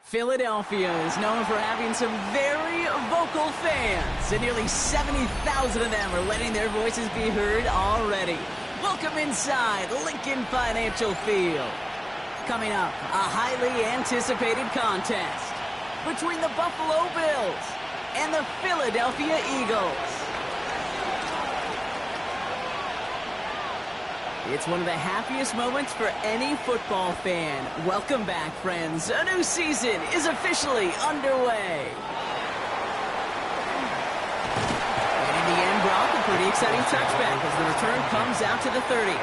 Philadelphia is known for having some very vocal fans, and nearly 70,000 of them are letting their voices be heard already. Welcome inside Lincoln Financial Field. Coming up, a highly anticipated contest between the Buffalo Bills and the Philadelphia Eagles. It's one of the happiest moments for any football fan. Welcome back, friends. A new season is officially underway. And in the end, Brock, a pretty exciting touchback as the return comes out to the 30.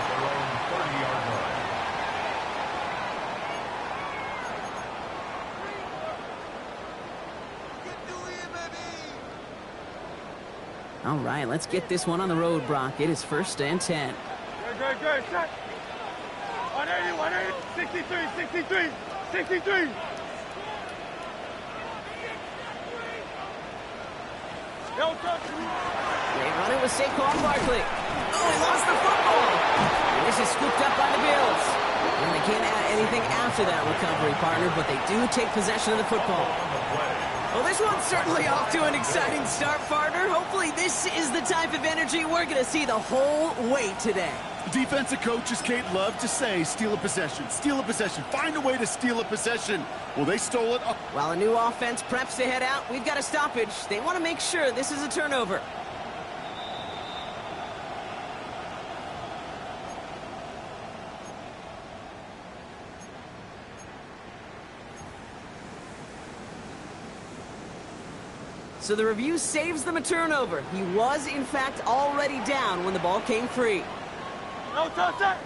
All right, let's get this one on the road, Brock. It is 1st and 10. Good, set. 180, 63. They run it with Saquon Barkley. Oh, he lost the football. And this is scooped up by the Bills. And they can't add anything after that recovery, partner, but they do take possession of the football. Well, this one's certainly off to an exciting start, partner. Hopefully this is the type of energy we're going to see the whole way today. Defensive coaches, Kate, love to say, steal a possession, find a way to steal a possession. Well, they stole it. While a new offense preps to head out, we've got a stoppage. They want to make sure this is a turnover. So the review saves them a turnover. He was, in fact, already down when the ball came free. No touch that.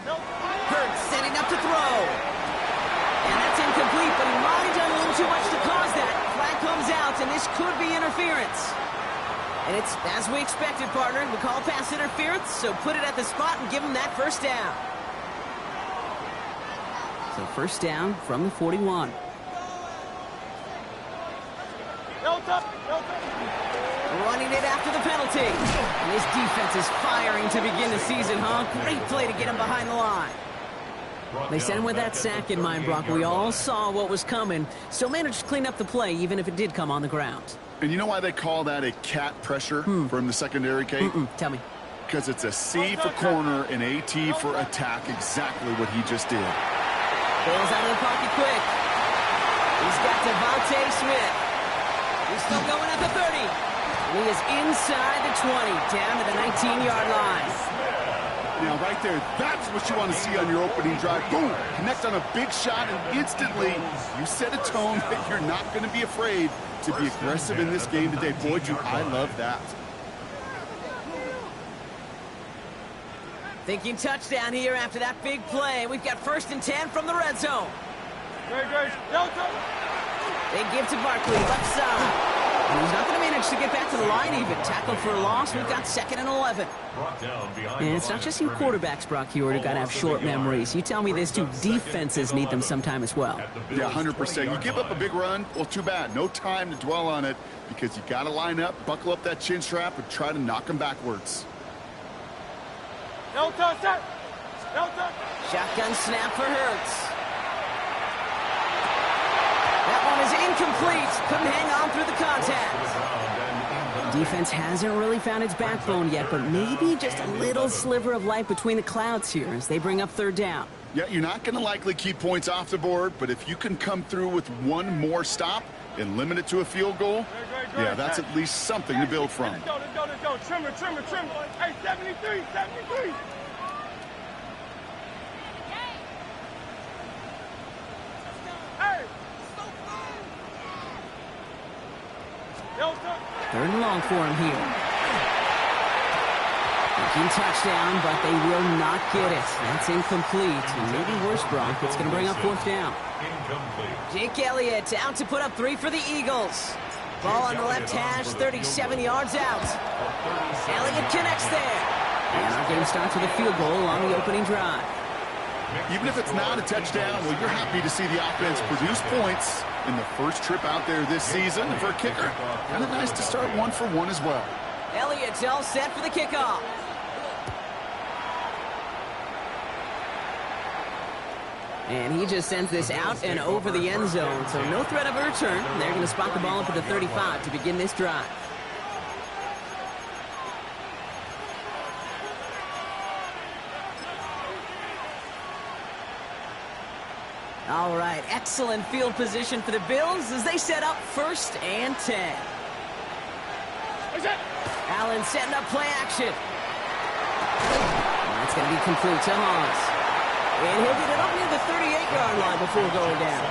No. Hurts setting up to throw. And that's incomplete, but he might have done a little too much to cause that. Flag comes out, and this could be interference. And it's as we expected, partner. We call pass interference, so put it at the spot and give him that first down. So first down from the 41. No touch. Running it after the penalty. And this defense is firing to begin the season, huh? Great play to get him behind the line. They sent him with that sack in mind, Brock. We all saw what was coming. Still managed to clean up the play, even if it did come on the ground. And you know why they call that a cat pressure from the secondary, Kate? Tell me. Because it's a C for corner and a T for attack, exactly what he just did. Bills out of the pocket quick. He's got Devontae Smith. He's still going at the 30. And he is inside the 20, down to the 19-yard line. Now, right there, that's what you want to see on your opening drive. Boom! Connect on a big shot, and instantly you set a tone that you're not going to be afraid to be aggressive in this game today. Boy, I love that. Thinking touchdown here after that big play. We've got 1st and 10 from the red zone. Good. No touch. They give to Barkley, left side. And he's not going to manage to get back to the line even. Tackle for a loss. We've got 2nd and 11. And it's not just you quarterbacks, Brock, who are going to have short memories. You tell me this too. Defenses need them sometime as well. Yeah, 100%. You give up a big run, well, too bad. No time to dwell on it because you got to line up, buckle up that chin strap, and try to knock them backwards. No touch that. No touch. Shotgun snap for Hurts. That one is incomplete. Couldn't hang on through the contact. Defense hasn't really found its backbone yet, but maybe just a little sliver of light between the clouds here as they bring up 3rd down. Yeah, you're not going to likely keep points off the board, but if you can come through with one more stop and limit it to a field goal, yeah, that's at least something to build from. Let's go. Trimmer. Hey, 73. No touch. 3rd and long for him here. Thinking touchdown, but they will not get it. That's incomplete. And maybe worse, Brock. It's going to bring up 4th down. Jake Elliott out to put up 3 for the Eagles. Ball on the left hash, 37 yards out. Elliott connects there. And our game starts with a field goal on the opening drive. Even if it's not a touchdown, well, you're happy to see the offense produce points in the first trip out there this season. And for a kicker, kind of nice to start 1 for 1 as well. Elliott's all set for the kickoff. And he just sends this out and over the end zone, so no threat of a return. They're going to spot the ball up at the 35 to begin this drive. All right, excellent field position for the Bills as they set up 1st and 10. Allen setting up play action. That's going to be complete to Hollis. And he'll get it up near the 38-yard line before going down.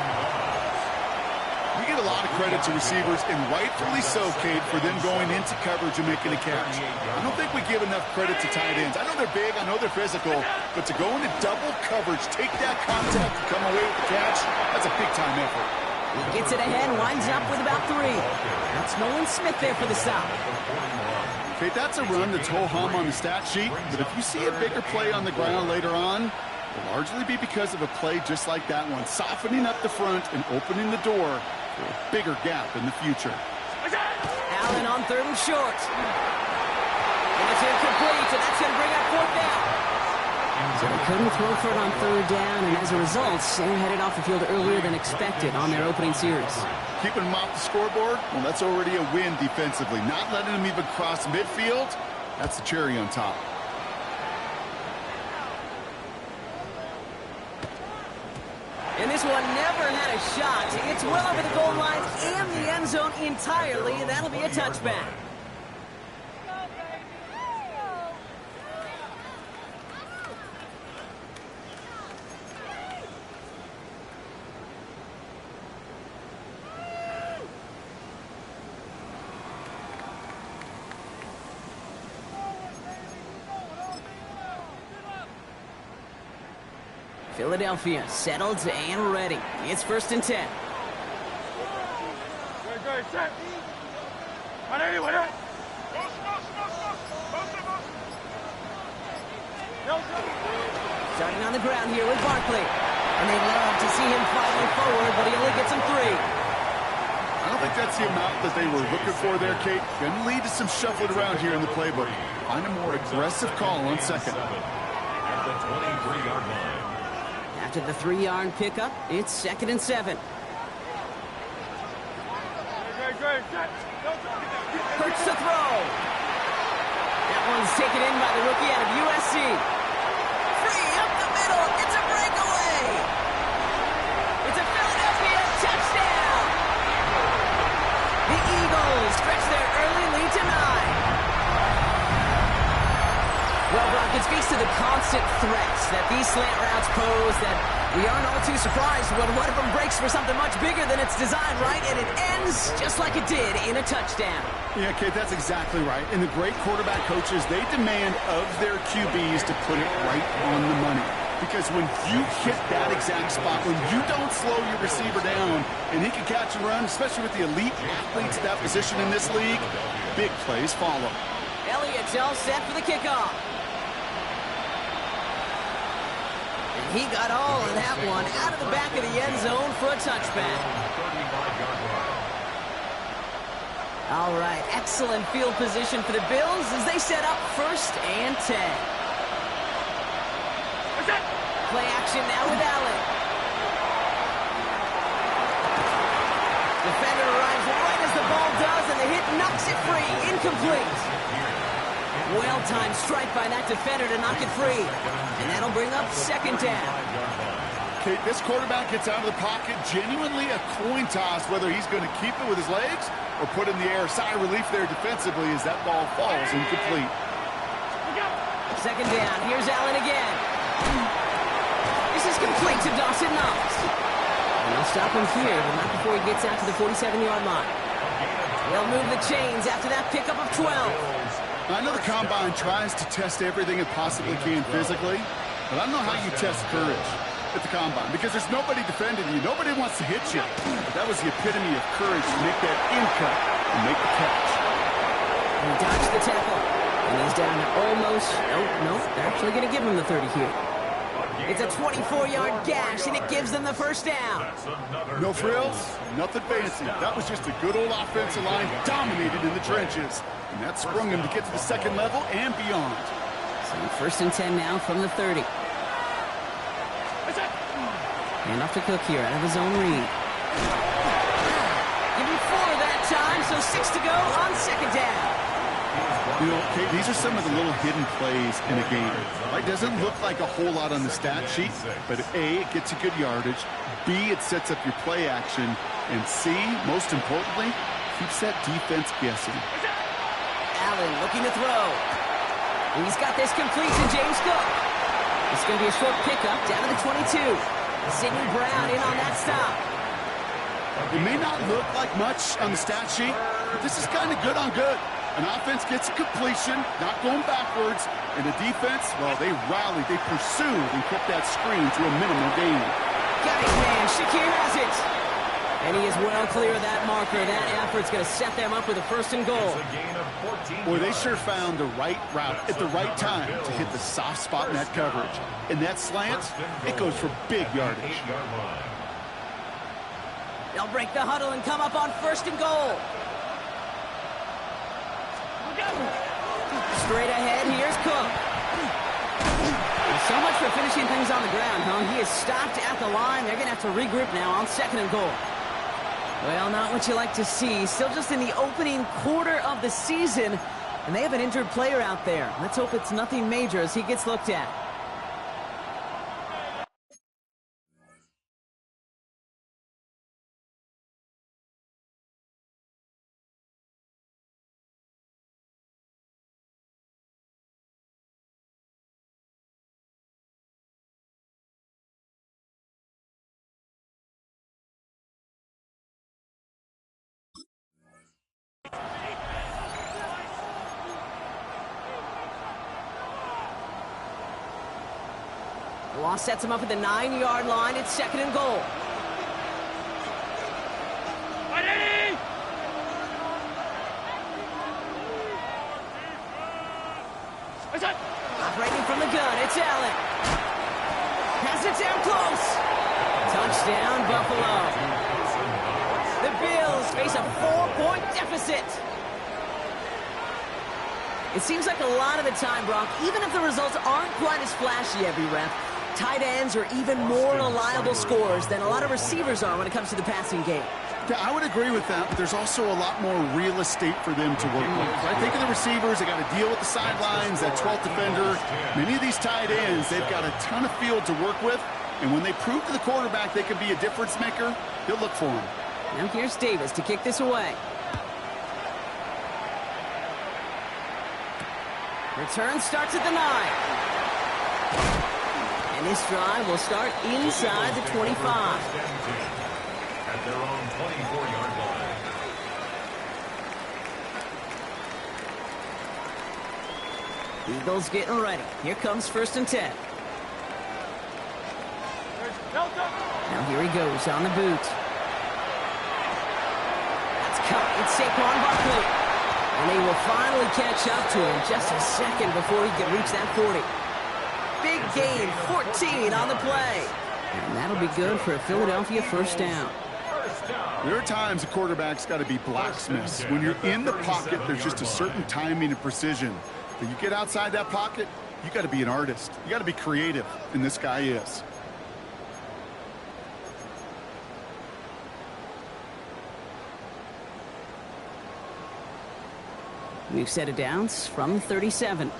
We get a lot of credit to receivers, and rightfully so, Kate, for them going into coverage and making a catch. I don't think we give enough credit to tight ends. I know they're big, I know they're physical, but to go into double coverage, take that contact, and come away with the catch, that's a big-time effort. He gets it ahead, winds up with about 3. That's Nolan Smith there for the stop. Okay, that's a run that's ho-hum on the stat sheet, but if you see a bigger play on the ground later on, it'll largely be because of a play just like that one, softening up the front and opening the door for a bigger gap in the future. Allen on 3rd and short. And it's incomplete, and that's going to bring up 4th down. So they couldn't throw for it on 3rd down, and as a result, they're headed off the field earlier than expected on their opening series. Keeping them off the scoreboard, well, that's already a win defensively. Not letting them even cross midfield, that's the cherry on top. And this one never had a shot. It's well over the goal line and the end zone entirely, and that'll be a touchback. Philadelphia settled and ready. It's 1st and 10. Good, set. Starting on the ground here with Barkley. And they love to see him finally forward, but he only gets him 3. I don't think that's the amount that they were looking for there, Kate. Going to lead to some shuffling around here in the playbook. Find a more aggressive call on 2nd. At the 23-yard line. After the 3-yard pickup, it's 2nd and 7. Hurts to throw. That one's taken in by the rookie out of USC. Free up the middle. It's a breakaway. It's a Philadelphia touchdown. The Eagles stretch their early lead to 9. Well, Brock, it speaks to the constant threats that these slant routes pose that we aren't all too surprised when one of them breaks for something much bigger than its design, right? And it ends just like it did in a touchdown. Yeah, Kate, that's exactly right. And the great quarterback coaches, they demand of their QBs to put it right on the money. Because when you hit that exact spot, when you don't slow your receiver down and he can catch and run, especially with the elite athletes at that position in this league, big plays follow. Elliott's all set for the kickoff. He got all of that one out of the back of the end zone for a touchback. All right, excellent field position for the Bills as they set up 1st and 10. Play action now with Allen. Defender arrives right as the ball does, and the hit knocks it free. Incomplete. Well-timed strike by that defender to knock it free. And that'll bring up 2nd down. Kate, this quarterback gets out of the pocket, genuinely a coin toss whether he's going to keep it with his legs or put in the air. Sigh of relief there defensively as that ball falls incomplete. 2nd down. Here's Allen again. This is complete to Dawson Knox. And they'll stop him here, but not before he gets out to the 47-yard line. They'll move the chains after that pickup of 12. I know the Combine tries to test everything it possibly can physically, but I don't know how you test courage at the Combine because there's nobody defending you. Nobody wants to hit you. That was the epitome of courage to make that in-cut and make the catch. He dodged the tackle, and he's down to almost, nope, they're actually going to give him the 30 here. It's a 24-yard gash, and it gives them the 1st down. No frills, nothing fancy. That was just a good old offensive line dominated in the trenches. And that sprung him to get to the 2nd level and beyond. So 1st and 10 now from the 30. And off to Cook here out of his own read. Give him 4 that time, so 6 to go on second down. You know, Kate, these are some of the little hidden plays in a game. It doesn't look like a whole lot on the stat sheet, but A, it gets you good yardage. B, it sets up your play action. And C, most importantly, keeps that defense guessing. Allen looking to throw. He's got this complete to James Cook. It's going to be a short pickup down to the 22. Sidney Brown in on that stop. It may not look like much on the stat sheet, but this is kind of good on good. An offense gets a completion, not going backwards, and the defense, well, they rallied, they pursued, and kept that screen to a minimal gain. Got it, man. Shakir has it. And he is well clear of that marker. That effort's going to set them up with a 1st and goal. Boy, they sure found the right route at the right time to hit the soft spot in that coverage. And that slant, it goes for big yardage. They'll break the huddle and come up on 1st and goal. Straight ahead, here's Cook. So much for finishing things on the ground, huh? He is stopped at the line. They're going to have to regroup now on 2nd and goal. Well, not what you like to see. Still just in the opening quarter of the season, and they have an injured player out there. Let's hope it's nothing major as he gets looked at. The loss sets him up at the 9-yard line. It's 2nd and goal. Operating from the gun, it's Allen. Has it down close. Touchdown, Buffalo. The Bills face a 4-point deficit. It seems like a lot of the time, Brock, even if the results aren't quite as flashy every rep, tight ends are even more reliable scorers than a lot of receivers are when it comes to the passing game. Yeah, I would agree with that, but there's also a lot more real estate for them to work with. Right? Think of the receivers. They got to deal with the sidelines, that 12th defender. Many of these tight ends, they've got a ton of field to work with, and when they prove to the quarterback they can be a difference maker, he'll look for him. Now here's Davis to kick this away. Return starts at the 9. And this drive will start inside the 25. At their own 24-yard line. Eagles getting ready. Here comes 1st and 10. Now here he goes on the boot. That's cut. It's Saquon Barkley. And they will finally catch up to him just a second before he can reach that 40. Big gain, 14 on the play. And that'll be good for a Philadelphia 1st down. There are times a quarterback's got to be blacksmiths. When you're in the pocket, there's just a certain timing and precision. But you get outside that pocket, you got to be an artist. You got to be creative, and this guy is. We've set it down from 37.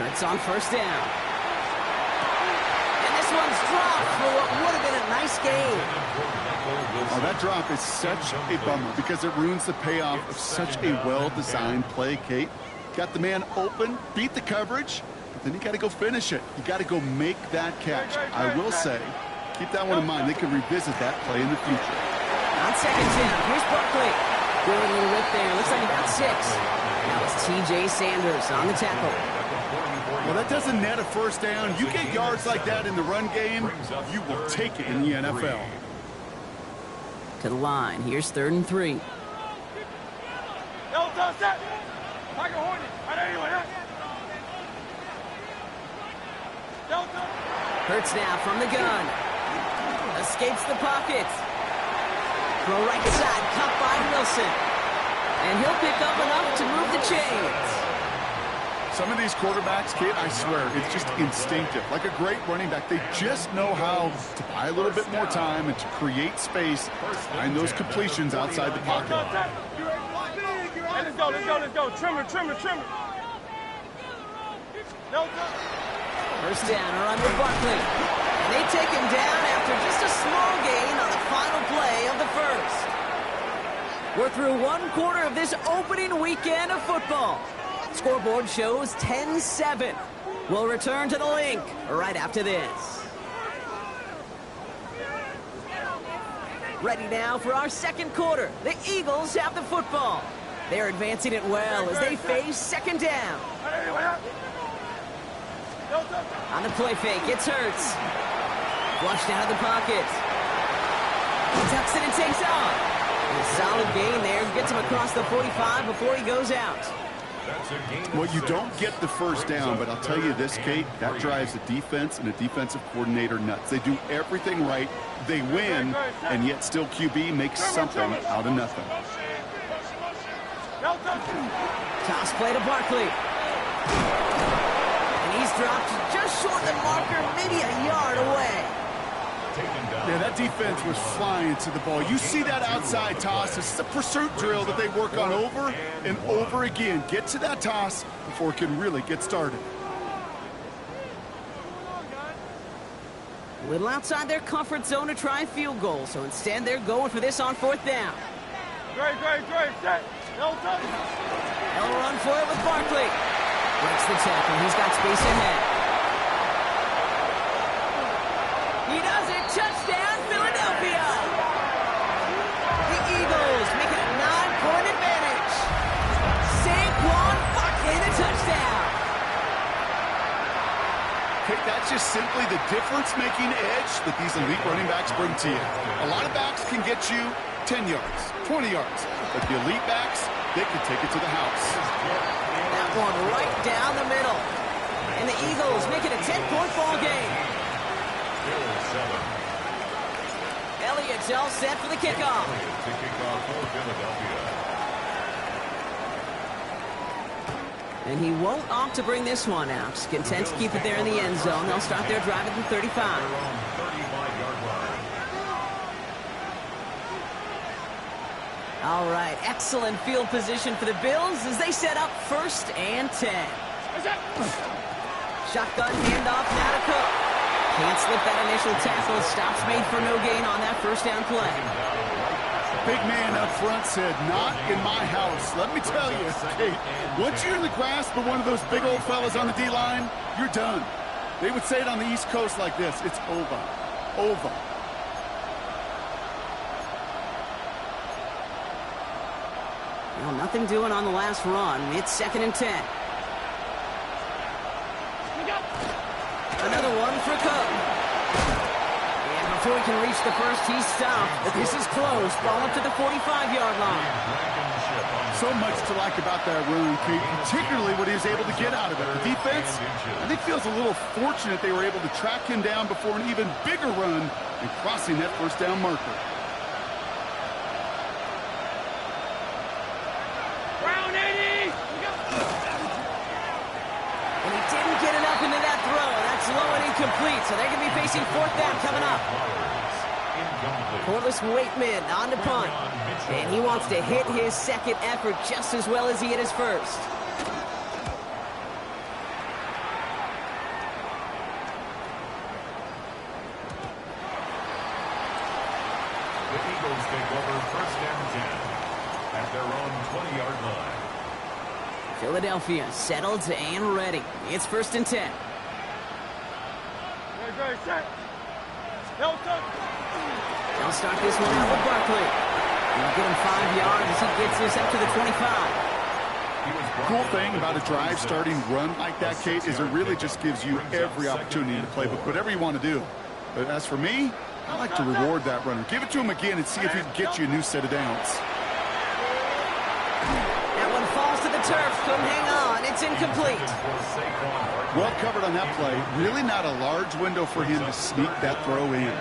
It's on 1st down. And this one's dropped for what would have been a nice game. Oh, that drop is such a bummer because it ruins the payoff of such a well-designed play, Kate. Got the man open, beat the coverage, but then you got to go finish it. You got to go make that catch. I will say, keep that one in mind. They can revisit that play in the future. On 2nd down, here's Barkley. Good little whip there. Looks like he got 6. Now it's T.J. Sanders on the tackle. Well, that doesn't net a 1st down. You get yards like that in the run game, you will take it in the NFL. To the line. Here's 3rd and 3. Hurts now from the gun. Escapes the pocket. Throw right side, caught by Wilson. And he'll pick up enough to move the chains. Some of these quarterbacks, kid, I swear, it's just instinctive. Like a great running back, they just know how to buy a little bit more time and to create space, find those completions outside the pocket. Hey, let's go, let's go, let's go. Trimmer, trimmer, trimmer. First down or under Barkley. And they take him down after just a small gain on the final play of the first. We're through one quarter of this opening weekend of football. Scoreboard shows 10-7. We'll return to the link right after this. Ready now for our second quarter. The Eagles have the football. They're advancing it well as they face second down. On the play fake, it's Hurts. Flushed out of the pocket. He tucks it and takes off. And a solid gain there. Gets him across the 45 before he goes out. Well, you don't get the first down, but I'll tell you this, Kate, that drives a defense and a defensive coordinator nuts. They do everything right. They win, and yet still QB makes something out of nothing. Toss play to Barkley. And he's dropped just short of the marker, maybe a yard away. Yeah, that defense was flying to the ball. You see that outside toss. This is a pursuit drill that they work on over and over again. Get to that toss before it can really get started. A little outside their comfort zone to try a field goal, so instead they're going for this on fourth down. Great, set. They'll run for it with Barkley. Breaks the tackle. He's got space ahead. He does it. Touchdown, Philadelphia. The Eagles make it a 9-point advantage. Saquon Barkley, the touchdown. Okay, that's just simply the difference-making edge that these elite running backs bring to you. A lot of backs can get you 10 yards, 20 yards, but the elite backs, they can take it to the house. That one right down the middle. And the Eagles make it a 10-point ball game. Elliott's all set for the kickoff. And he won't opt to bring this one out. Content to keep it there in the end zone. They'll start their drive at the 35. All right, excellent field position for the Bills as they set up 1st and 10. Shotgun handoff now to Cook. Can't slip that initial tackle. Stops made for no gain on that first down play. Big man up front said, not in my house. Let me tell you, Kate, once you're in the grasp of one of those big old fellas on the D-line, you're done. They would say it on the East Coast like this, it's over. Over. Well, nothing doing on the last run. It's 2nd and 10. Another one for Cook. And before he can reach the first, he's stopped. But this is close. Ball up to the 45-yard line. So much to like about that run, Kate, particularly what he was able to get out of it. The defense, I think, feels a little fortunate they were able to track him down before an even bigger run and crossing that first down marker. Low and incomplete, so they're going to be facing 4th down coming up. Corliss Waitman on the punt, and he wants to hit his second effort just as well as he hit his first. The Eagles take over 1st and 10 at their own 20-yard line. Philadelphia settled and ready. It's 1st and 10. They'll start this one out with Barkley. They'll get him 5 yards as he gets this up to the 25. Cool thing about a drive starting run like that, Kate, is it really just gives you every opportunity to play whatever you want to do. But as for me, I like to reward that runner. Give it to him again and see if he can get you a new set of downs. That one falls to the turf. Couldn't hang on. It's incomplete. Well covered on that play. Really not a large window for him to sneak that throw in.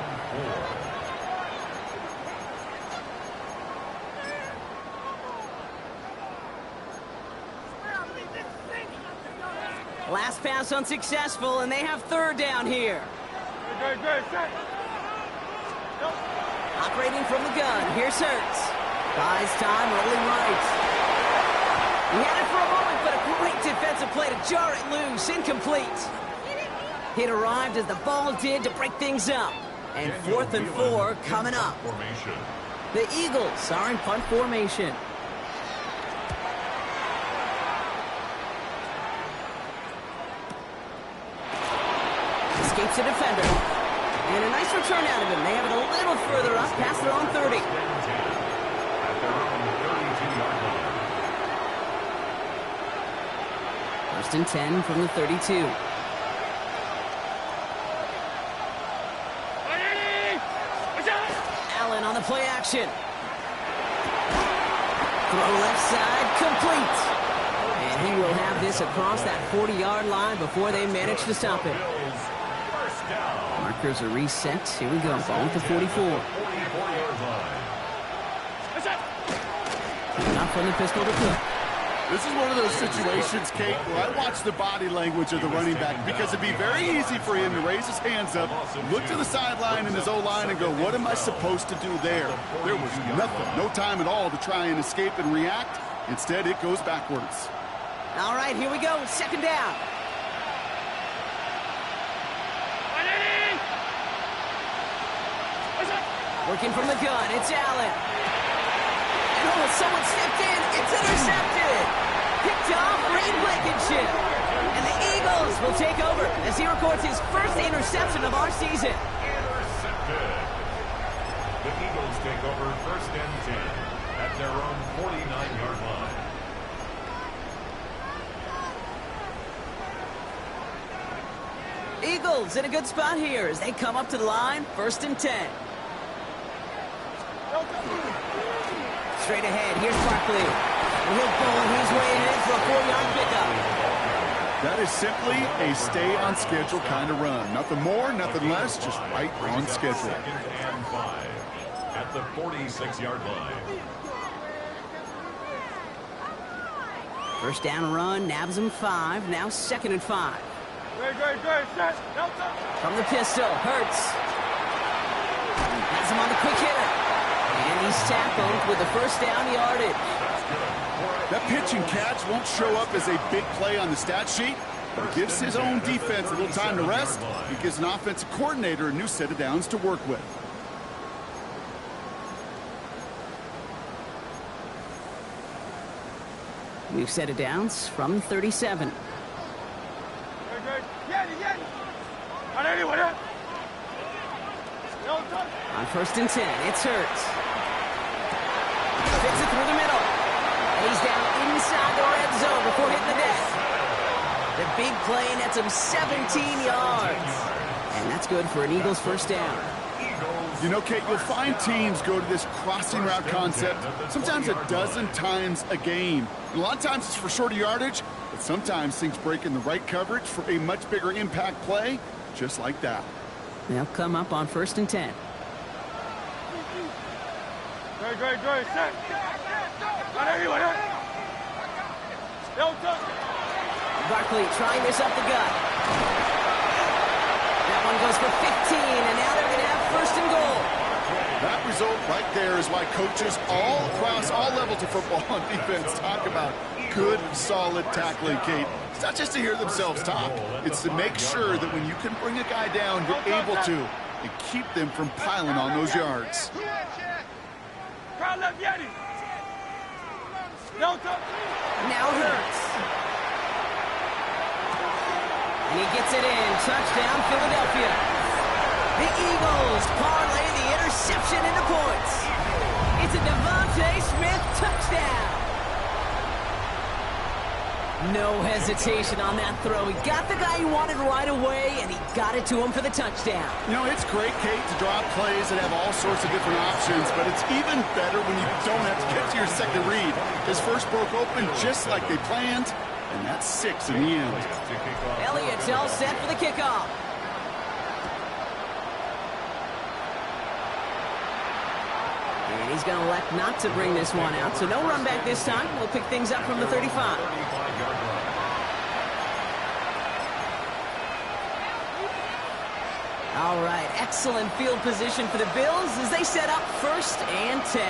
Last pass unsuccessful, and they have third down here. Good, set. Operating from the gun, here's Hurts. Buys time, rolling right. He had it for a moment, but a great defensive play to jar it loose. Incomplete. Hit arrived as the ball did to break things up. And 4th and 4 coming up. The Eagles are in punt formation. Escapes the defender. And a nice return out of him. They have it a little further up past their own 30. First and 10 from the 32. Allen on the play action. Throw left side, complete. And he will have this across that 40-yard line before they manage to stop it. Markers are reset. Here we go. Ball at the 44. Not from the pistol to Cook. This is one of those situations, Kate, where I watch the body language of the running back because it'd be very easy for him to raise his hands up, look to the sideline in his O-line and go, what am I supposed to do there? There was nothing, no time at all to try and escape and react. Instead, it goes backwards. All right, here we go. Second down. Working from the gun, it's Allen. And oh, someone stepped in. It's intercepted. Picked off Reed Blankenship. And the Eagles will take over as he records his first interception of our season. Intercepted. The Eagles take over 1st and 10 at their own 49-yard line. Eagles in a good spot here as they come up to the line. 1st and 10. Straight ahead, here's Barkley. And he'll pull his way in for a 4-yard pickup. That is simply a stay-on-schedule kind of run. Nothing more, nothing less, just right on schedule. 2nd and 5 at the 46-yard line. First down run, nabs him 5. Now 2nd and 5. Good, set. From the pistol, Hurts. Has him on the quick hitter. And he's tackled with the first down yardage. That pitch and catch won't show up as a big play on the stat sheet, but it gives his own defense a little time to rest. It gives an offensive coordinator a new set of downs to work with. New set of downs from 37. On 1st and 10, it's Hurts. Fits it through the middle. And he's down inside the red zone before hitting the deck. The big play nets him 17 yards. And that's good for an Eagles first down. You know, Kate, you'll find teams go to this crossing route concept sometimes a dozen times a game. And a lot of times it's for shorter yardage, but sometimes things break in the right coverage for a much bigger impact play, just like that. They'll come up on 1st and 10. Good, set. Barkley trying this up the gut. That one goes for 15, and now they're going to have 1st and goal. That result right there is why coaches all across all levels of football and defense talk about good, solid tackling, Kate. It's not just to hear themselves talk. It's to make sure that when you can bring a guy down, you're able to, and keep them from piling on those yards. Now Hurts. And he gets it in. Touchdown, Philadelphia. The Eagles parlay the interception into points. It's a Devontae Smith touchdown. No hesitation on that throw. He got the guy he wanted right away, and he got it to him for the touchdown. You know, it's great, Kate, to draw plays that have all sorts of different options, but it's even better when you don't have to get to your second read. His first broke open just like they planned, and that's 6 in the end. Elliott's all set for the kickoff. And he's going to elect not to bring this one out, so no run back this time. We'll pick things up from the 35. All right, excellent field position for the Bills as they set up 1st and 10.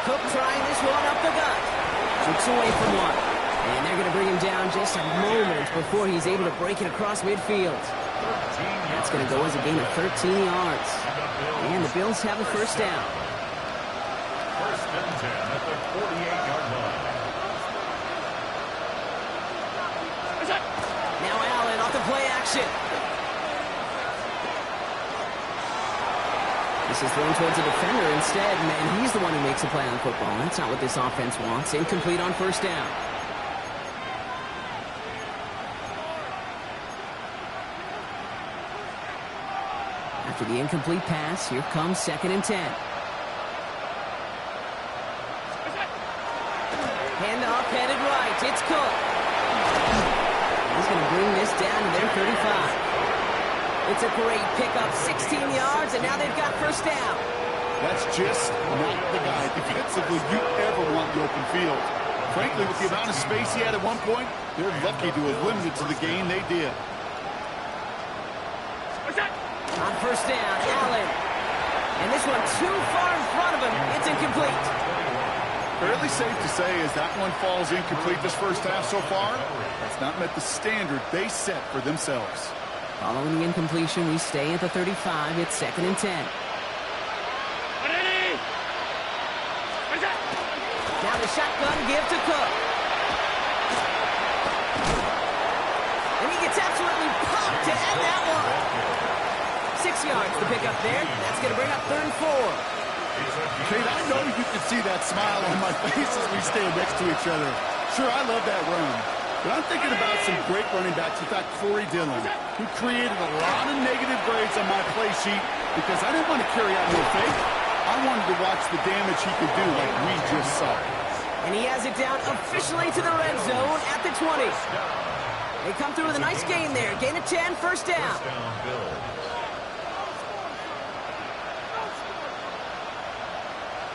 Cook trying this one up the gut. Looks away from one. And they're going to bring him down just a moment before he's able to break it across midfield. That's going to go as a gain of 13 yards. And the Bills have a 1st down. 1st and 10 at the 48-yard line. Now Allen off the play action. This is thrown towards a defender instead, and he's the one who makes a play on the football. That's not what this offense wants. Incomplete on 1st down. After the incomplete pass, here comes 2nd and 10. Handoff headed right. It's Cook. He's going to bring this down to their 35. It's a great pickup, 16 yards, and now they've got 1st down. That's just not the guy defensively you ever want the open field. Frankly, with the amount of space he had at one point, they're lucky to have limited to the gain they did. On 1st down, Allen. And this one too far in front of him. It's incomplete. Fairly safe to say as that one falls incomplete this 1st half so far, that's not met the standard they set for themselves. Following the incompletion, we stay at the 35. It's 2nd and 10. Now the shotgun give to Cook. And he gets absolutely popped to end that one. 6 yards to pick up there. That's going to bring up 3rd and 4. Kate, I know you can see that smile on my face as we stand next to each other. Sure, I love that run. But I'm thinking about some great running backs. In fact, Corey Dillon, who created a lot of negative grades on my play sheet because I didn't want to carry out no fake. I wanted to watch the damage he could do like we just saw. And he has it down officially to the red zone at the 20. They come through with a nice gain there. Gain of 10, 1st down.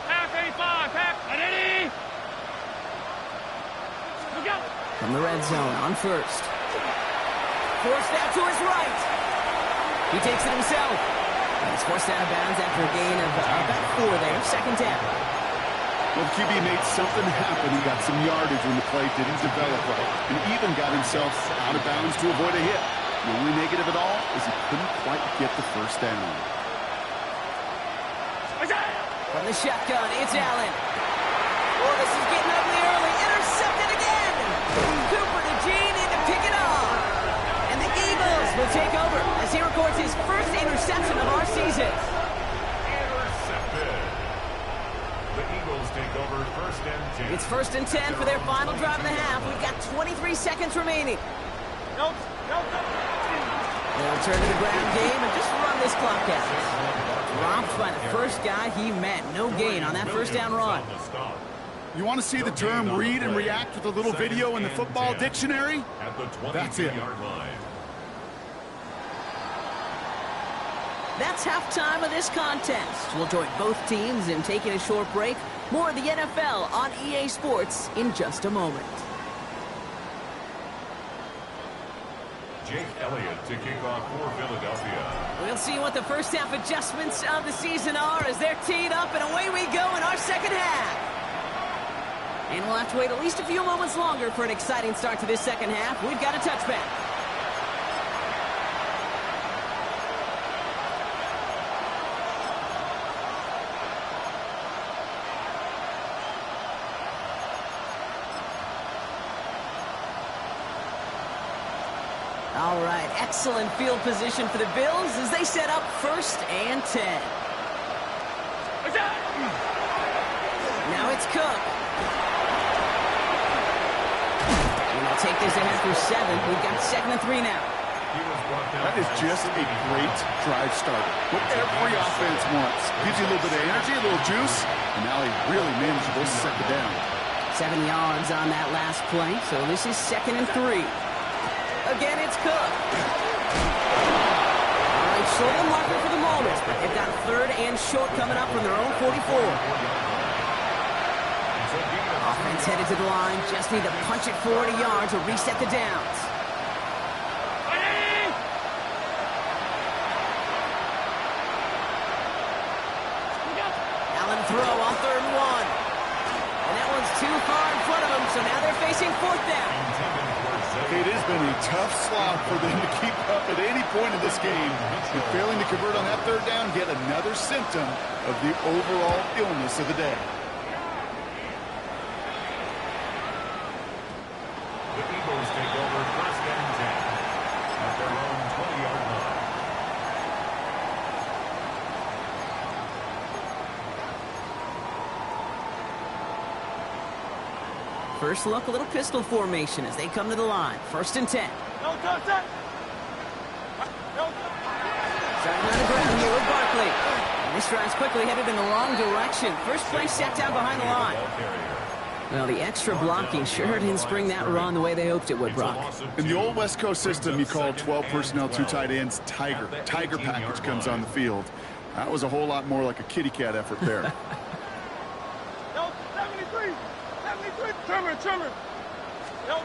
Half 85, half. Ready? Look out. From the red zone on 1st. Forced out to his right. He takes it himself. And he's forced out of bounds after a gain of about 4 there. 2nd down. Well, the QB made something happen. He got some yardage when the play didn't develop right. And even got himself out of bounds to avoid a hit. The only negative at all is he couldn't quite get the 1st down. From the shotgun, it's Allen. Oh, this is getting ugly early. Intercepted again. Cooper to Gene in to pick it off. And the Eagles will take over as he records his 1st interception of our season. Intercepted. The Eagles take over 1st and 10. It's 1st and 10 for their final drive of the half. We've got 23 seconds remaining. Nope. They'll turn to the ground game and just run this clock out. Dropped by the 1st guy he met. No gain on that 1st down run. You want to see the term read and react with a little video in the football dictionary? That's it. That's halftime of this contest. We'll join both teams in taking a short break. More of the NFL on EA Sports in just a moment. Jake Elliott to kick off for Philadelphia. We'll see what the 1st half adjustments of the season are as they're teed up, and away we go in our 2nd half. And we'll have to wait at least a few moments longer for an exciting start to this 2nd half. We've got a touchback. All right, excellent field position for the Bills as they set up 1st and 10. Now it's Cook. And they'll take this ahead for 7. We've got 2nd and 3 now. That is just a great drive starter. What every offense wants. Gives you a little bit of energy, a little juice, and now a really manageable 2nd down. 7 yards on that last play, so this is 2nd and 3. Again, it's Cook. All right, short on marker for the moment, but they've got 3rd and short coming up from their own 44. Offense headed to the line. Just need to punch it 40 yards or reset the downs. too far in front of them, so now they're facing fourth down. It has been a tough slog for them to keep up at any point in this game. And failing to convert on that third down, yet another symptom of the overall illness of the day. The Eagles take over first and 10 at their own 20-yard line. First look, a little pistol formation as they come to the line. First and 10. No touch that. Starting on the ground here with Barkley. And this drive's quickly headed in the wrong direction. First play set down behind the line. Well, the extra blocking sure didn't spring that run the way they hoped it would, Brock. In the old West Coast system, you call 12 personnel, 2 tight ends, Tiger. Tiger package comes on the field. That was a whole lot more like a kitty cat effort there. No, 73. Trimmer. No.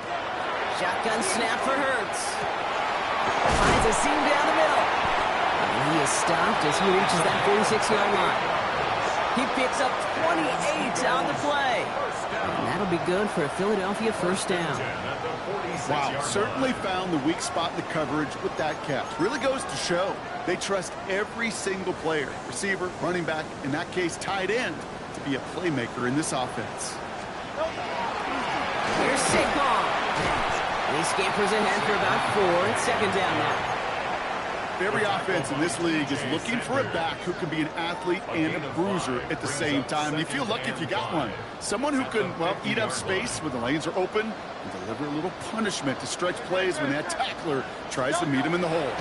Shotgun snap for Hurts. Finds a seam down the middle. And he is stopped as he reaches that 46-yard line. He picks up 28 on the play. And that'll be good for a Philadelphia first down. Wow, certainly found the weak spot in the coverage with that catch. Really goes to show they trust every single player, receiver, running back, in that case tight end, to be a playmaker in this offense. Here's Saquon. He scampers ahead for about 4. It's second down now. Every offense in this league is looking for a back who can be an athlete and a bruiser at the same time. You feel lucky if you got one. Someone who can, well, eat up space when the lanes are open and deliver a little punishment to stretch plays when that tackler tries to meet him in the hole.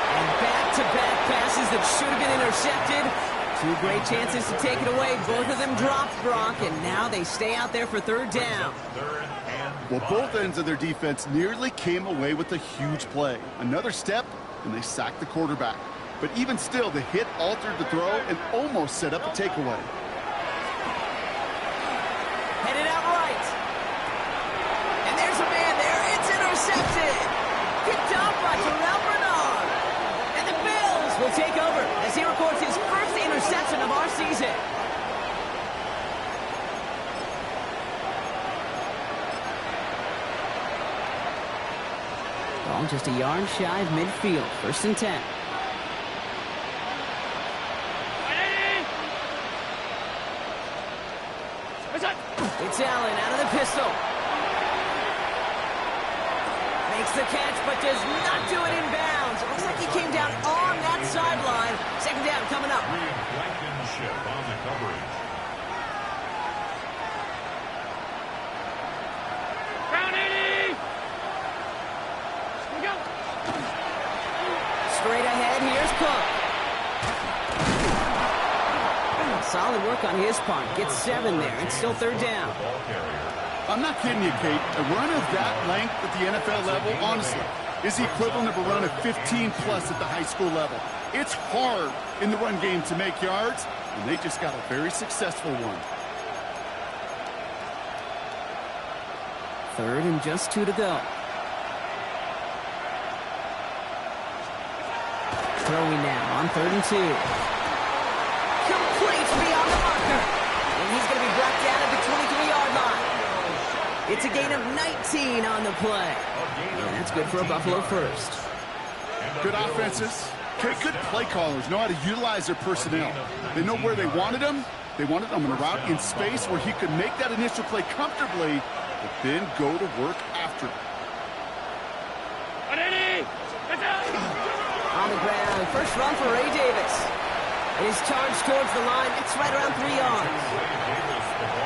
And back-to-back passes that should have been intercepted. 2 great chances to take it away. Both of them dropped, Brock, and now they stay out there for third down. Well, both ends of their defense nearly came away with a huge play. Another step, and they sacked the quarterback. But even still, the hit altered the throw and almost set up a takeaway. Headed out right. And there's a man there. It's intercepted. Picked off by Terrell Bernard. And the Bills will take over as he records his first interception of our season. Ball just a yard shy of midfield. First and 10. It's Allen out of the pistol. Makes the catch, but does not do it in bounds. It looks like he came down on that sideline. Second down coming up. Blankenship on the coverage. Down 80. We go. Straight ahead, here's Cook. Solid work on his part. Gets 7 there. It's still third down. I'm not kidding you, Kate. A run of that length at the NFL level, honestly, is the equivalent of a run of 15-plus at the high school level. It's hard in the run game to make yards, and they just got a very successful one. Third and just 2 to go. Throwing now on 3rd and 2. Complete beyond the marker. And he's going to be brought down at the 23-yard line. It's a gain of 19 on the play. And that's good for a Buffalo first. Good offenses. Good play callers know how to utilize their personnel. They know where they wanted them. They wanted them in a route in space where he could make that initial play comfortably, but then go to work after it. On the ground, first run for Ray Davis. It is charged towards the line. It's right around 3 yards.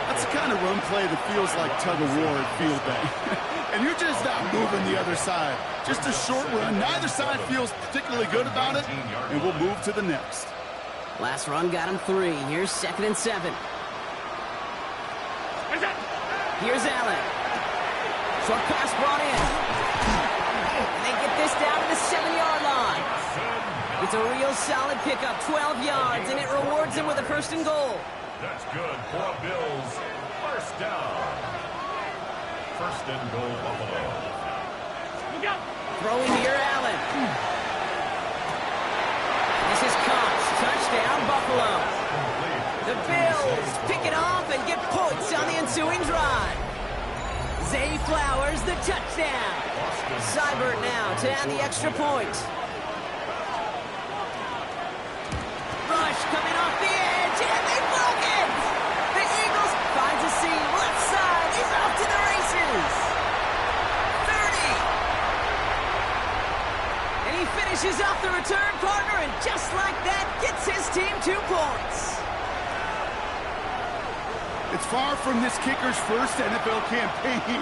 That's the kind of run play that feels like tug-of-war at field day. And you're just not moving the other side. Just a short run. Neither side feels particularly good about it, and we'll move to the next. Last run got him 3. Here's 2nd and 7. Here's Allen. Short pass brought in. And they get this down to the 7-yard line. It's a real solid pickup, 12 yards, and it rewards him with a 1st and goal. That's good for Bills. First down. 1st and goal, Buffalo. Throwing here, Allen. This is caught. Touchdown, Buffalo. The Bills pick it Zay Flowers, the touchdown. Seibert now to add the extra point. Rush coming off the edge, and they broke it! The Eagles finds a seam, left side, he's off to the races! 30! And he finishes off the return partner, and just like that, gets his team 2 points. It's far from this kicker's first NFL campaign,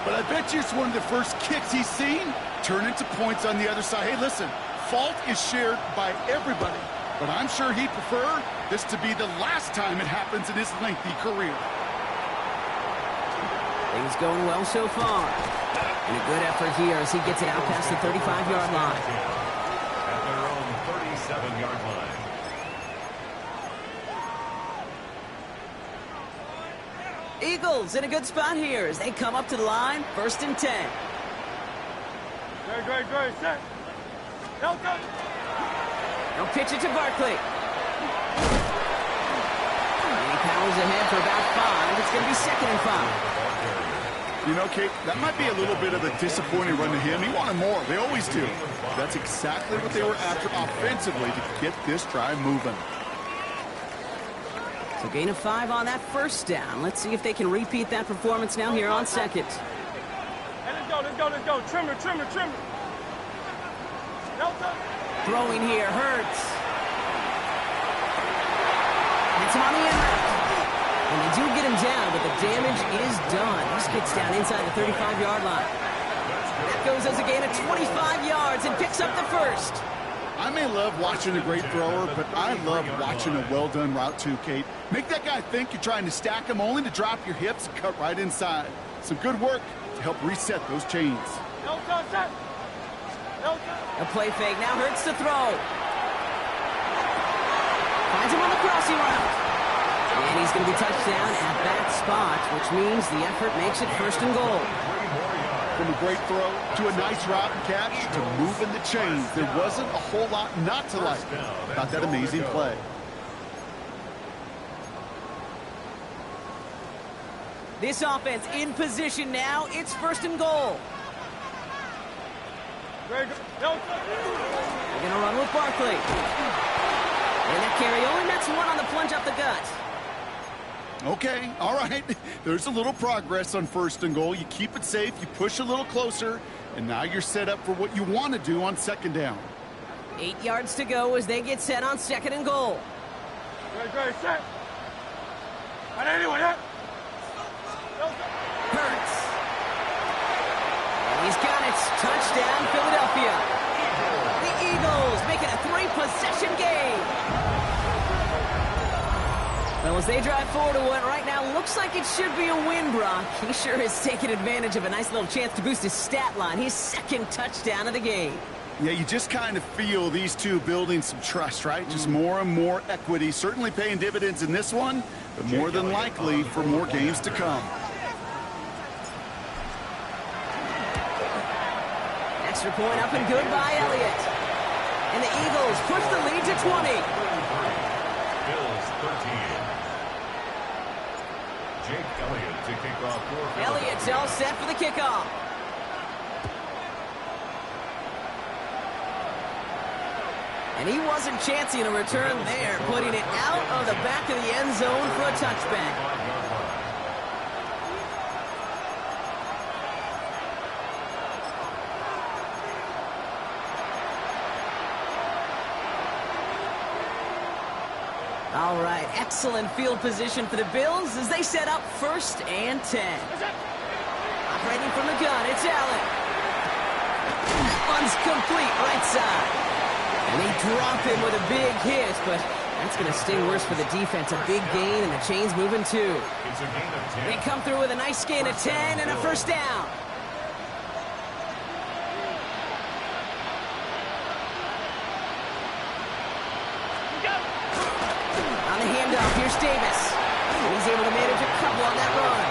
but I bet you it's one of the first kicks he's seen turn into points on the other side. Hey, listen, fault is shared by everybody, but I'm sure he'd prefer this to be the last time it happens in his lengthy career. Things going well so far. And a good effort here as he gets it out past the 35-yard line. At their own 37-yard line. Eagles in a good spot here as they come up to the line, 1st and 10. Great, set. They'll They'll pitch it to Barkley. And he powers ahead for about 5. It's going to be 2nd and 5. You know, Kate, that might be a little bit of a disappointing run to him. He wanted more. They always do. That's exactly what they were after offensively to get this drive moving. So gain of 5 on that 1st down. Let's see if they can repeat that performance now here on 2nd. Hey, let's go. Trimmer. Throwing here, Hurts. It's him on the end route. And they do get him down, but the damage is done. He gets down inside the 35-yard line. That goes as a gain of 25 yards and picks up the 1st. I may love watching a great thrower, but I love watching a well-done route too, Kate. Make that guy think you're trying to stack him only to drop your hips and cut right inside. Some good work to help reset those chains. A play fake, now Hurts to throw. Finds him on the crossing route. And he's going to be touched down at that spot, which means the effort makes it 1st and goal. From a great throw to a nice route and catch to moving the chains, there wasn't a whole lot not to like about that amazing play. This offense in position now. It's 1st and goal. They're They're going to run with Barkley. And that carry only nets 1 on the plunge up the gut. Okay, all right. There's a little progress on 1st and goal. You keep it safe, you push a little closer, and now you're set up for what you want to do on 2nd down. 8 yards to go as they get set on 2nd and goal. Great, set. Hurts. And he's got it. Touchdown, Philadelphia. The Eagles make it a 3-possession game. Well, as they drive forward to what right now looks like it should be a win, Brock. He sure has taken advantage of a nice little chance to boost his stat line. His 2nd touchdown of the game. Yeah, you just kind of feel these two building some trust, right? Just more and more equity. Certainly paying dividends in this one, but more than likely for more games to come. Extra point up and good by Elliott. And the Eagles push the lead to 20. Bills 13. Jake Elliott to kick off for Elliott's all set for the kickoff. And he wasn't chancing a return there, putting it out of the back of the end zone for a touchback. All right, excellent field position for the Bills as they set up 1st and 10. Operating from the gun, it's Allen. That one's complete, right side. And they drop him with a big hit, but that's going to sting worse for the defense. A big gain, and the chain's moving too. It's a gain of 10. They come through with a nice gain of 10 and a 1st down. On the handoff, here's Davis. He's able to manage a couple on that run.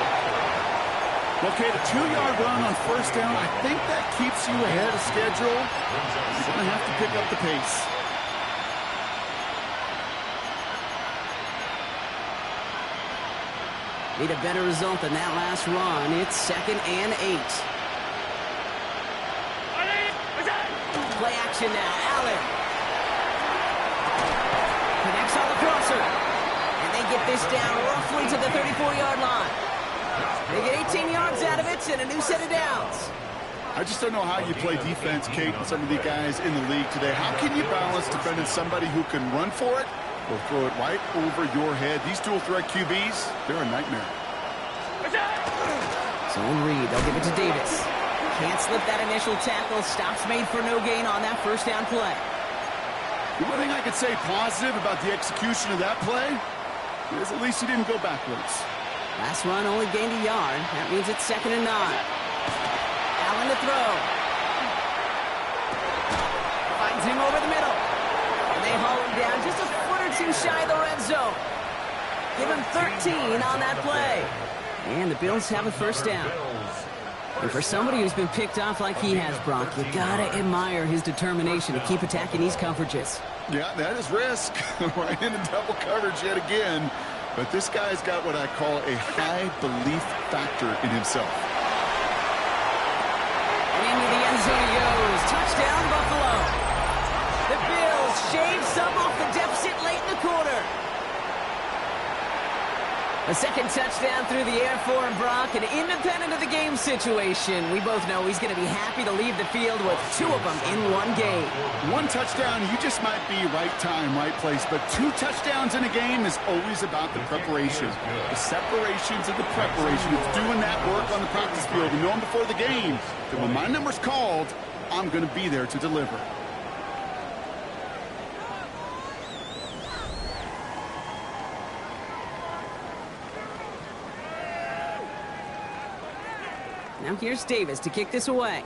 Okay, the 2-yard run on 1st down, I think that keeps you ahead of schedule. You're going to have to pick up the pace. Need a better result than that last run. It's 2nd and 8. Play action now. Allen connects on the crosser. And they get this down roughly to the 34-yard line. They get 18 yards out of it and a new set of downs. I just don't know how you play defense, Kate, and some of the guys in the league today. How can you balance defending somebody who can run for it or throw it right over your head? These dual threat QBs, they're a nightmare. Zone read. They'll give it to Davis. Can't slip that initial tackle. Stops made for no gain on that first down play. The one thing I could say positive about the execution of that play is at least he didn't go backwards. Last run only gained a yard. That means it's 2nd and 9. Allen to throw. Finds him over the middle. And they haul him down just a foot or two shy of the red zone. Give him 13 on that play. And the Bills have a first down. And for somebody who's been picked off like he has, Brock, you gotta admire his determination to keep attacking these coverages. Yeah, that is risk. Right into double coverage yet again. But this guy's got what I call a high belief factor in himself. And into the end zone he goes. Touchdown, Buffalo. The Bills shave some off the deficit late in the quarter. A second touchdown through the air for him, Brock, and independent of the game situation, we both know he's going to be happy to leave the field with 2 of them in one game. 1 touchdown, you just might be right time, right place, but 2 touchdowns in a game is always about the preparation. The separations of the preparation. It's doing that work on the practice field and knowing before the game that when my number's called, I'm going to be there to deliver. Now here's Davis to kick this away.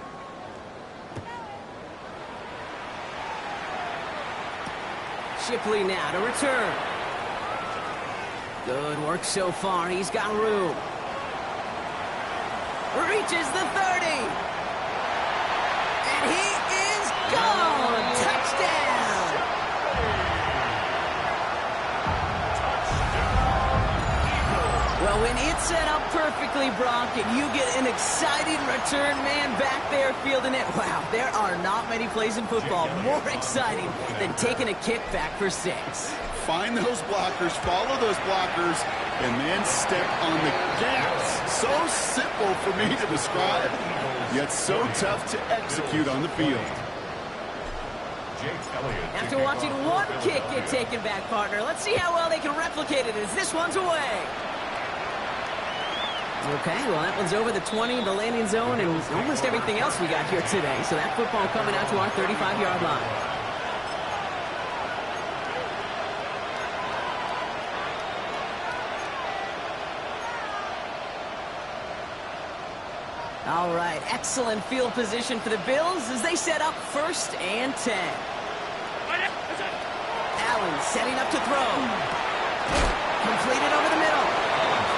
Shipley now to return. Good work so far. He's got room. Reaches the 30. And he is gone. Touchdown. Well, when it's set up perfectly, Brock, and you get an exciting return man back there fielding it, wow, there are not many plays in football more exciting than taking a kick back for 6. Find those blockers, follow those blockers, and then step on the gas. So simple for me to describe, yet so tough to execute on the field. After watching one kick get taken back, partner, let's see how well they can replicate it as this one's away. Okay, well, that one's over the 20, the landing zone, and almost everything else we got here today. So that football coming out to our 35-yard line. All right, excellent field position for the Bills as they set up 1st and 10. Allen setting up to throw. Completed over the middle.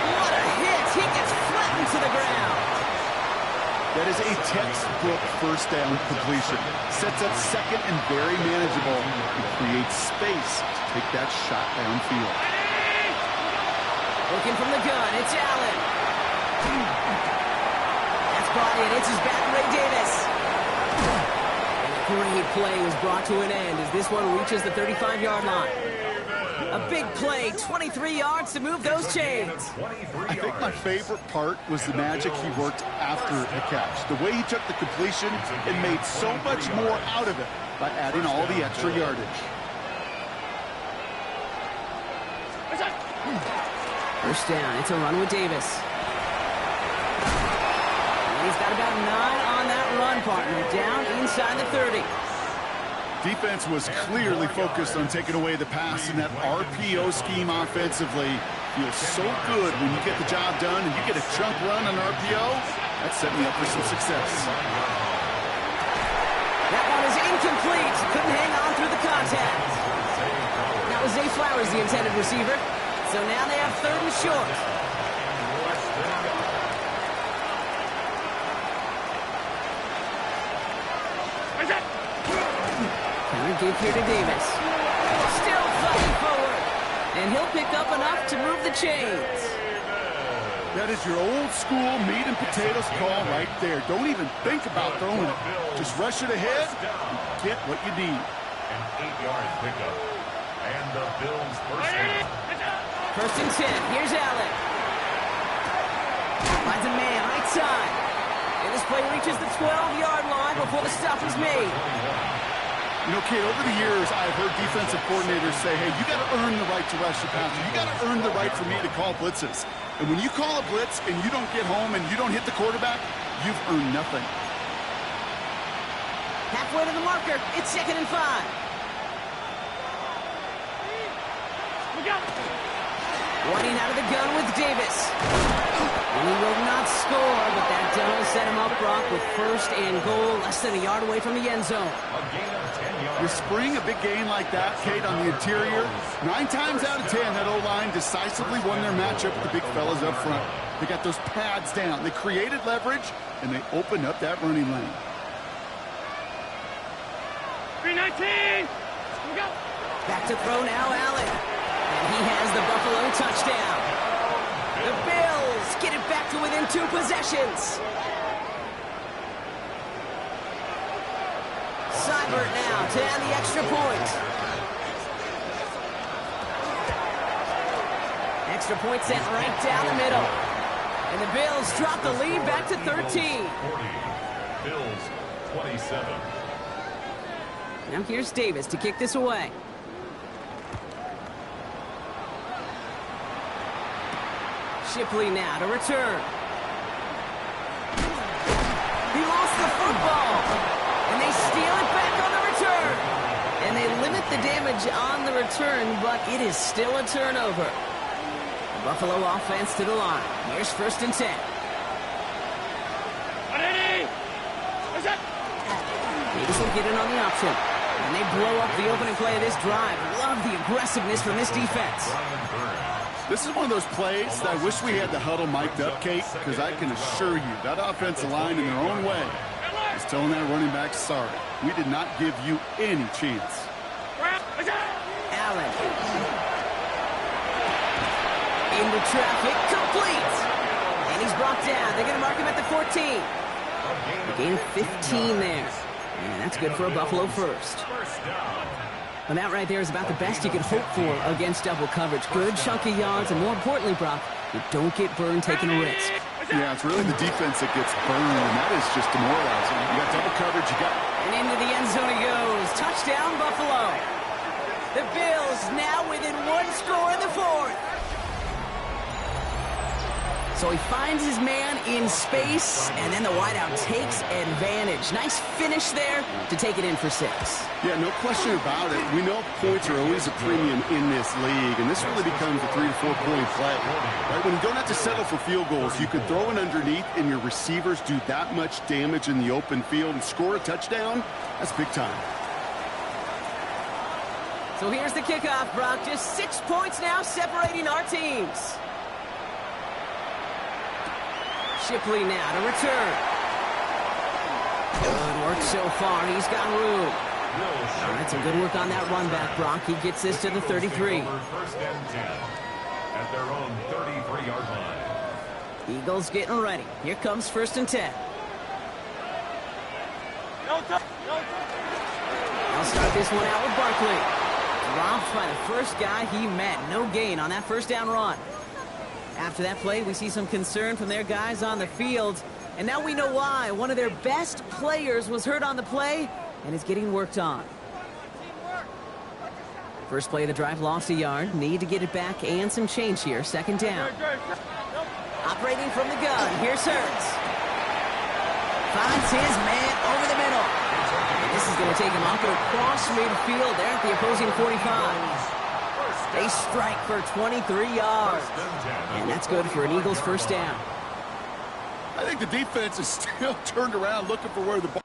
What a hit. He gets flattened to the ground. That is a textbook first down completion. Sets up 2nd and very manageable and creates space to take that shot downfield. Looking from the gun, it's Allen. That's brought in. It's his back, Ray Davis. And a great play was brought to an end as this one reaches the 35-yard line. A big play, 23 yards to move those chains. I think my favorite part was the magic he worked after the catch. The way he took the completion and made so much more out of it by adding all the extra yardage. First down, it's a run with Davis. And he's got about 9 on that run, partner, down inside the 30. Defense was clearly focused on taking away the pass in that RPO scheme offensively. Feels so good when you get the job done and you get a chunk run on RPO. That's setting you up for some success. That one is incomplete. Couldn't hang on through the contact. That was Zay Flowers, the intended receiver. So now they have 3rd and short. Give here to Davis. Still flying forward. And he'll pick up enough to move the chains. That is your old school meat and potatoes call right there. Don't even think about throwing it. Just rush it ahead and get what you need. An 8-yard pickup. And the Bills first down. First and 10. Here's Allen. Finds a man right side. And this play reaches the 12-yard line before the stop is made. You know, Kate, over the years, I've heard defensive coordinators say, hey, you got to earn the right to rush the passer. You got to earn the right for me to call blitzes. And when you call a blitz and you don't get home and you don't hit the quarterback, you've earned nothing. Halfway to the marker. It's 2nd and 5. Running out of the gun with Davis. And he will not score, but that does set him up, Brock, with 1st and goal, less than a yard away from the end zone. A gain of 10 yards. You spring a big game like that, Kate, on the interior. 9 times out of 10, that O-line decisively won their matchup with the big fellas up front. They got those pads down. They created leverage, and they opened up that running lane. 319. Go. Back to throw now, Allen. And he has the Buffalo touchdown. The Bills get it back to within 2 possessions. Seibert now to add the extra point. Extra point sent right down the middle. And the Bills drop the lead back to 13. 40. Bills 27. Now here's Davis to kick this away. Shipley now to return. He lost the football. And they steal it back on the return. And they limit the damage on the return, but it is still a turnover. The Buffalo offense to the line. Here's 1st and 10. Davis will get in on the option. And they blow up the opening play of this drive. Love the aggressiveness from this defense. This is one of those plays that I wish we had the huddle mic'd up, Kate, because I can assure you that offensive line in their own way is telling that running back, sorry, we did not give you any chance. Allen. Into traffic, complete. And he's brought down. They're going to mark him at the 14. A gain of 15 there. And that's good for a Buffalo first. And that right there is about the best you can hope for against double coverage. Good chunky yards, and more importantly, Brock, you don't get burned taking a risk. Yeah, it's really the defense that gets burned, and that is just demoralizing. You got double coverage, you got... And into the end zone he goes. Touchdown, Buffalo. The Bills now within 1 score in the 4th. So he finds his man in space, and then the wideout takes advantage. Nice finish there to take it in for 6. Yeah, no question about it. We know points are always a premium in this league, and this really becomes a 3 to 4 point play. Right? When you don't have to settle for field goals, you can throw it underneath, and your receivers do that much damage in the open field and score a touchdown. That's big time. So here's the kickoff, Brock. Just 6 points now separating our teams. Shipley now to return. Good work so far. He's got room. All right, some good work on that run back, Brock. He gets this to the 33. 1st and 10 at their own 33-yard line. Eagles getting ready. Here comes 1st and 10. I'll start this one out with Barkley. Dropped by the first guy he met. No gain on that 1st down run. After that play, we see some concern from their guys on the field. And now we know why. One of their best players was hurt on the play and is getting worked on. First play of the drive, lost a yard. Need to get it back and some change here. 2nd down. Operating from the gun. Here's Hurts. Finds his man over the middle. And this is going to take him up and across midfield there at the opposing 45. They strike for 23 yards. And that's good for an Eagles 1st down. I think the defense is still turned around looking for where the ball...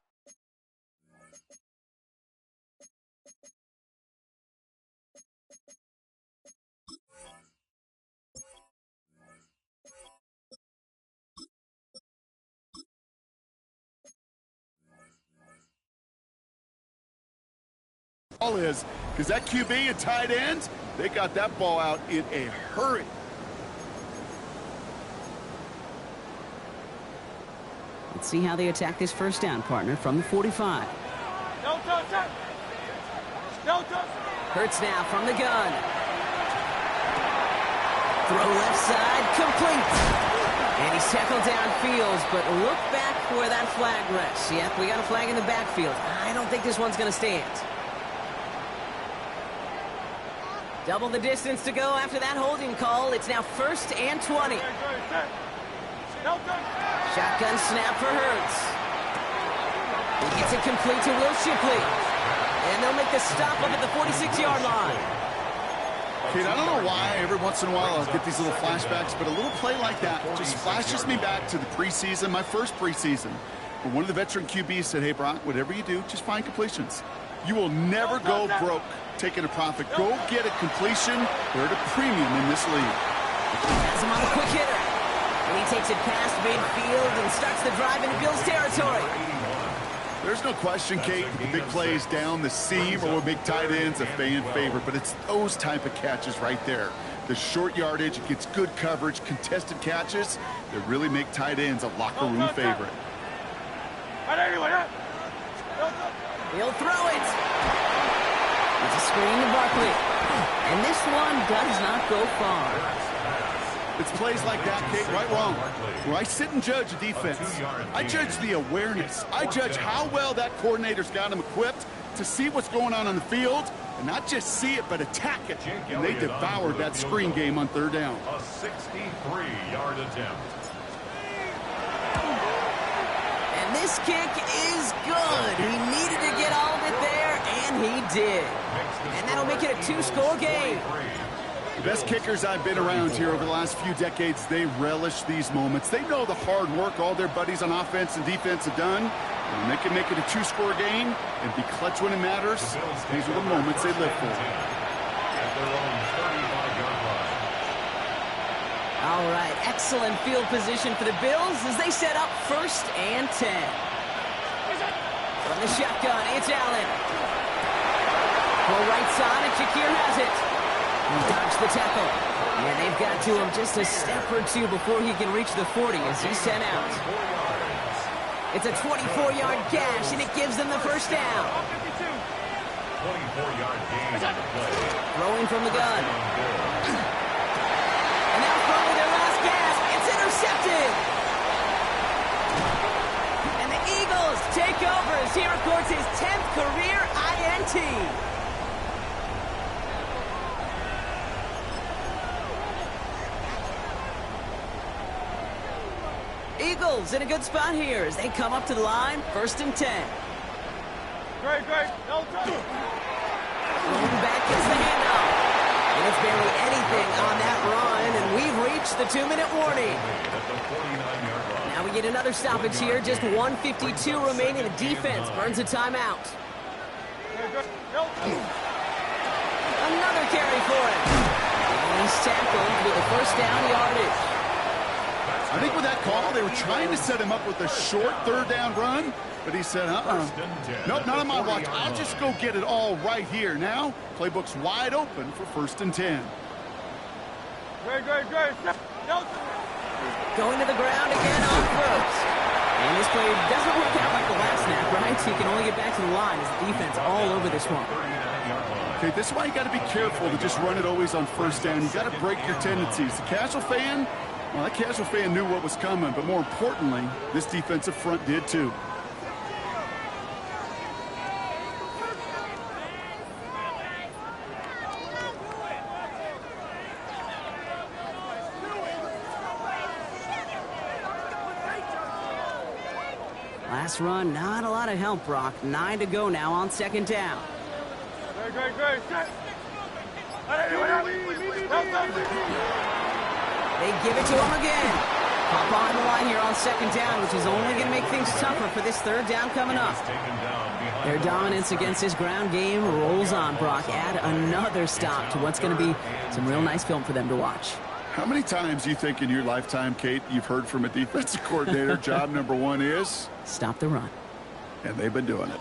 is, because that QB and tight ends, they got that ball out in a hurry. Let's see how they attack this first down, partner, from the 45. No touch. No touch. Hurts now from the gun. Throw left side, complete. And he's tackled downfield, but look back where that flag rests. Yep, we got a flag in the backfield. I don't think this one's going to stand. Double the distance to go after that holding call. It's now 1st and 20. No touch. Shotgun snap for Hurts. He gets it complete to Will Shipley. And they'll make the stop up at the 46-yard line. Kate, I don't know why every once in a while I'll get these little flashbacks, but a little play like that just flashes me back to the preseason, my first preseason. Where one of the veteran QBs said, hey, Brock, whatever you do, just find completions. You will never go broke taking a profit. Go get a completion. They're at a premium in this league. Has him on the quick hitter. And he takes it past midfield and starts the drive into Bills territory. There's no question, Kate, the big plays down the seam or big tight ends, a fan favorite, but it's those type of catches right there. The short yardage, it gets good coverage, contested catches that really make tight ends a locker room favorite. He'll throw it. It's a screen to Barkley. And this one does not go far. It's plays like that, Kate, right wrong. Where I sit and judge a defense. I judge the awareness. I judge how well that coordinator's got him equipped to see what's going on the field, and not just see it, but attack it. And they devoured that screen game on 3rd down. A 63-yard attempt. And this kick is good. He needed to get all of it there, and he did. And that'll make it a 2-score game. The best kickers I've been around here over the last few decades, they relish these moments. They know the hard work all their buddies on offense and defense have done. And they can make it a 2-score game and be clutch when it matters. These are the moments they live for. At their own 35-yard line. All right, excellent field position for the Bills as they set up 1st and 10. From the shotgun, it's Allen. Full right side, and Shakir has it. He dodged the tackle. And they've got to him just a step or two before he can reach the 40 as he's sent out. It's a 24-yard gash, and it gives them the first down. 24-yard gain on the play. Throwing from the gun. And that's probably their last gasp. It's intercepted. And the Eagles take over as he records his 10th career INT. Eagles in a good spot here as they come up to the line, 1st and 10. Great. No touch. Going back gets the handoff. And it's barely anything on that run, and we've reached the 2-minute warning. At the 49-yard line. Now we get another stoppage here, just 1:52 remaining. The defense burns a timeout. No touch. Another carry for him. And he's tackled with a 1st down yardage. I think with that call, they were trying to set him up with a short 3rd down run, but he said, nope, not on my watch. I'll just go get it all right here. Now, playbook's wide open for 1st and 10. Great. No touch. Going to the ground again on 1st. And this play doesn't work out like the last snap, right? So you can only get back to the line as the defense all over this one. Okay, this is why you got to be careful to just run it always on 1st down. You got to break your tendencies. The casual fan, well, that casual fan knew what was coming, but more importantly, this defensive front did too. Last run, not a lot of help, Brock. 9 to go now on 2nd down. Great. They give it to him again. Pop on the line here on 2nd down, which is only going to make things tougher for this 3rd down coming up. Their dominance against his ground game rolls on, Brock. Add another stop to what's going to be some real nice film for them to watch. How many times do you think in your lifetime, Kate, you've heard from a defensive coordinator, job number 1 is? Stop the run. And they've been doing it.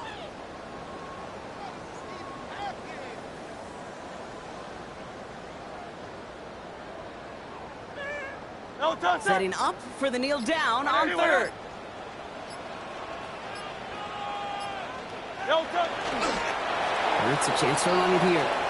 No touch. Setting up for the kneel down on 3rd. Yo, Hurts a chance to line it here.